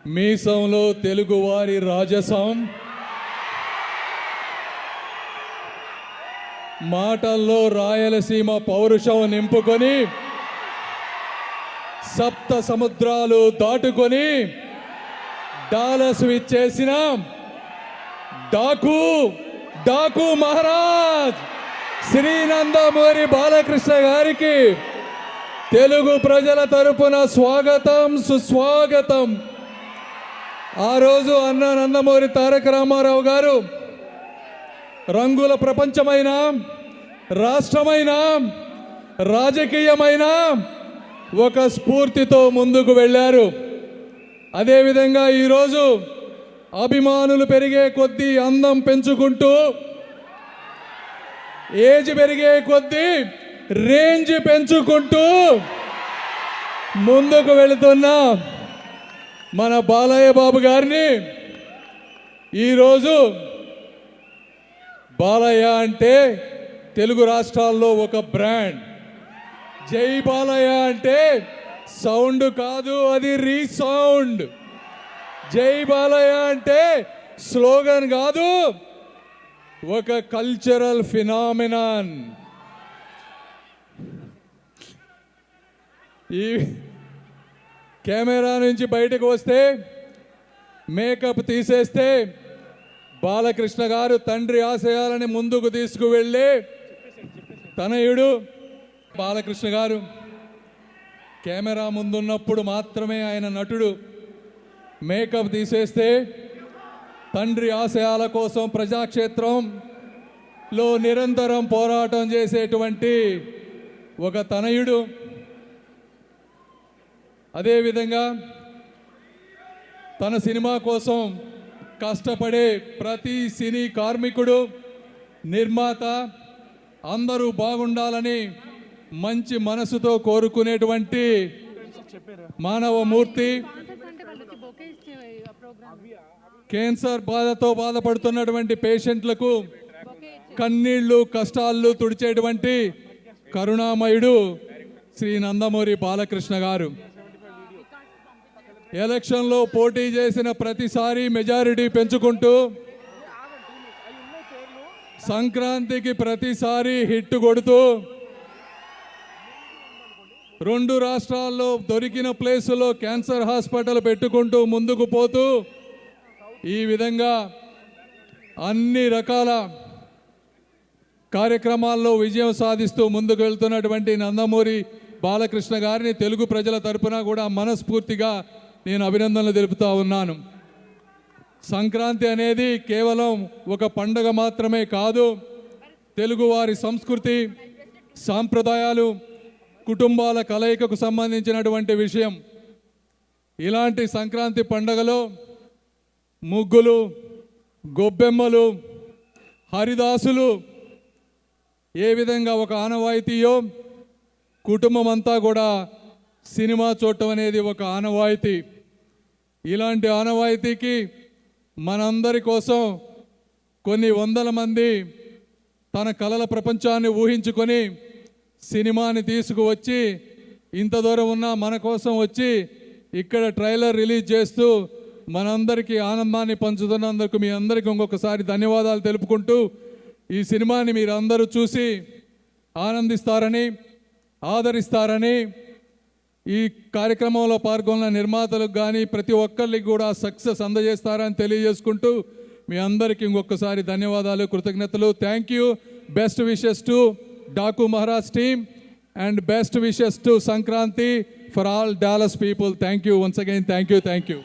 మీసంలో తెలుగువారి రాజసం, మాటల్లో రాయలసీమ పౌరుషం నింపుకొని సప్త సముద్రాలు దాటుకొని డాలస్ విచ్చేసిన డాకు మహారాజ్ శ్రీ నందమూరి బాలకృష్ణ గారికి తెలుగు ప్రజల తరపున స్వాగతం, సుస్వాగతం. ఆ రోజు అన్న నందమూరి తారక రామారావు గారు రంగుల ప్రపంచమైన, రాష్ట్రమైన, రాజకీయమైన ఒక స్ఫూర్తితో ముందుకు వెళ్ళారు. అదేవిధంగా ఈరోజు అభిమానులు పెరిగే కొద్దీ, అందం పెంచుకుంటూ, ఏజ్ పెరిగే కొద్దీ రేంజ్ పెంచుకుంటూ ముందుకు వెళుతున్న మన బాలయ్య బాబు గారిని ఈరోజు బాలయ్య అంటే తెలుగు రాష్ట్రాల్లో ఒక బ్రాండ్. జై బాలయ్య అంటే సౌండ్ కాదు, అది రీసౌండ్. జై బాలయ్య అంటే స్లోగన్ కాదు, ఒక కల్చరల్ ఫినామినాన్. ఈ కెమెరా నుంచి బయటకు వస్తే, మేకప్ తీసేస్తే బాలకృష్ణ గారు తండ్రి ఆశయాలని ముందుకు తీసుకువెళ్ళి తనయుడు బాలకృష్ణ గారు కెమెరా ముందున్నప్పుడు మాత్రమే ఆయన నటుడు. మేకప్ తీసేస్తే తండ్రి ఆశయాల కోసం ప్రజాక్షేత్రంలో నిరంతరం పోరాటం చేసేటువంటి ఒక తనయుడు. అదేవిధంగా తన సినిమా కోసం కష్టపడే ప్రతి సినీ కార్మికుడు, నిర్మాత అందరూ బాగుండాలని మంచి మనసుతో కోరుకునేటువంటి మానవమూర్తి. క్యాన్సర్ బాధతో బాధపడుతున్నటువంటి పేషెంట్లకు కన్నీళ్లు, కష్టాలు తుడిచేటువంటి కరుణామయుడు శ్రీ నందమూరి బాలకృష్ణ గారు. ఎలక్షన్లో పోటీ చేసిన ప్రతిసారి మెజారిటీ పెంచుకుంటూ, సంక్రాంతికి ప్రతిసారి హిట్ కొడుతూ, 2 రాష్ట్రాల్లో దొరికిన ప్లేసులో క్యాన్సర్ హాస్పిటల్ పెట్టుకుంటూ ముందుకు పోతూ, ఈ విధంగా అన్ని రకాల కార్యక్రమాల్లో విజయం సాధిస్తూ ముందుకు వెళ్తున్నటువంటి నందమూరి బాలకృష్ణ గారిని తెలుగు ప్రజల తరపున కూడా మనస్ఫూర్తిగా నేను అభినందనలు తెలుపుతా ఉన్నాను. సంక్రాంతి అనేది కేవలం ఒక పండగ మాత్రమే కాదు, తెలుగువారి సంస్కృతి, సాంప్రదాయాలు, కుటుంబాల కలయికకు సంబంధించినటువంటి విషయం. ఇలాంటి సంక్రాంతి పండగలో ముగ్గులు, గొబ్బెమ్మలు, హరిదాసులు ఏ విధంగా ఒక ఆనవాయితీయో, కుటుంబం అంతా కూడా సినిమా చూడటం అనేది ఒక ఆనవాయితీ. ఇలాంటి ఆనవాయితీకి మనందరి కోసం కొన్ని వందల మంది తన కలల ప్రపంచాన్ని ఊహించుకొని సినిమాని తీసుకువచ్చి ఇంత దూరం ఉన్న మన కోసం వచ్చి ఇక్కడ ట్రైలర్ రిలీజ్ చేస్తూ మనందరికీ ఆనందాన్ని పంచుతున్నందుకు మీ అందరికీ ఇంకొకసారి ధన్యవాదాలు తెలుపుకుంటూ, ఈ సినిమాని మీరు అందరూ చూసి ఆనందిస్తారని, ఆదరిస్తారని, ఈ కార్యక్రమంలో పాల్గొన్న నిర్మాతలకు కానీ ప్రతి ఒక్కరికి కూడా సక్సెస్ అందజేస్తారని తెలియజేసుకుంటూ మీ అందరికీ ఇంకొకసారి ధన్యవాదాలు, కృతజ్ఞతలు. Thank you. Best wishes to Daaku Maharaj team and best wishes to Sankranti for all Dallas people. Thank you once again. Thank you.